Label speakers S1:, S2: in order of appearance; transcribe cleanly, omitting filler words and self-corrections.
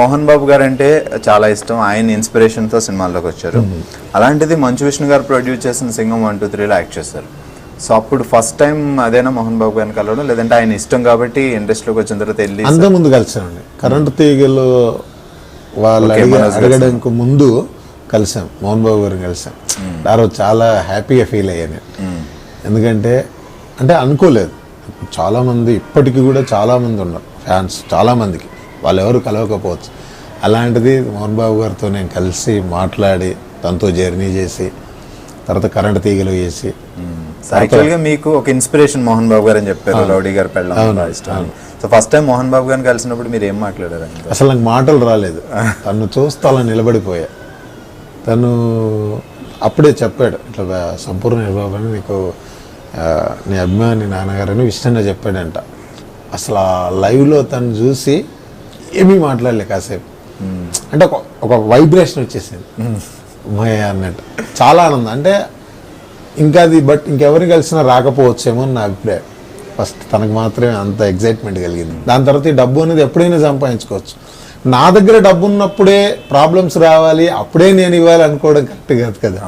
S1: మోహన్ బాబు గారు అంటే చాలా ఇష్టం, ఆయన ఇన్స్పిరేషన్ తో సినిమాల్లోకి వచ్చారు. అలాంటిది మంచు విష్ణు గారు ప్రొడ్యూస్ చేసిన సింగం 1, 2, 3లో యాక్ట్ చేశారు. సో అప్పుడు ఫస్ట్ టైం అదేనా మోహన్ బాబు గారిని కలవడం, లేదంటే ఆయన ఇష్టం కాబట్టి ఇండస్ట్రీలోకి వచ్చిన తర్వాత వెళ్ళి?
S2: అంత ముందు కలిసామండి, కరెంటు తీగలు వాళ్ళు అడగడానికి ముందు కలిసాం, మోహన్ బాబు గారిని కలిసాం. ఆ రోజు చాలా హ్యాపీగా ఫీల్ అయ్యాను. ఎందుకంటే అంటే అనుకోలేదు, చాలామంది ఇప్పటికీ కూడా చాలామంది ఉన్నారు ఫ్యాన్స్, చాలామందికి వాళ్ళు ఎవరు కలవకపోవచ్చు. అలాంటిది మోహన్ బాబు గారితో నేను కలిసి మాట్లాడి తనతో జర్నీ చేసి తర్వాత కరెంటు తీగలు చేసి.
S1: యాక్చువల్గా మీకు ఒక ఇన్స్పిరేషన్ మోహన్ బాబు గారు అని చెప్పారు, రౌడీ గారు పెళ్ళాం ఇష్టం. So first time Mohan Babu గారిని కలిసినప్పుడు మీరు ఏం మాట్లాడారు?
S2: అసలు నాకు మాటలు రాలేదు, తను చూస్తే అలా నిలబడిపోయా. తను అప్పుడే చెప్పాడు, ఇట్లా సంపూర్ణ నిర్బాబు అని నీకు నీ అభిమాని నాన్నగారని విషయంగా చెప్పాడంట. అసలు ఆ లైవ్లో తను చూసి ఏమీ మాట్లాడలే కాసేపు. అంటే ఒక వైబ్రేషన్ వచ్చేసింది మయ అన్నట్టు, చాలా ఆనందం. అంటే ఇంకా అది బట్ ఇంకెవరిని కలిసినా రాకపోవచ్చేమో అని నా అభిప్రాయం. ఫస్ట్ తనకు మాత్రమే అంత ఎగ్జైట్మెంట్ కలిగింది. దాని తర్వాత ఈ డబ్బు అనేది ఎప్పుడైనా సంపాదించుకోవచ్చు. నా దగ్గర డబ్బు ఉన్నప్పుడే ప్రాబ్లమ్స్ రావాలి, అప్పుడే నేను ఇవ్వాలి అనుకోవడం కరెక్ట్ కాదు కదా.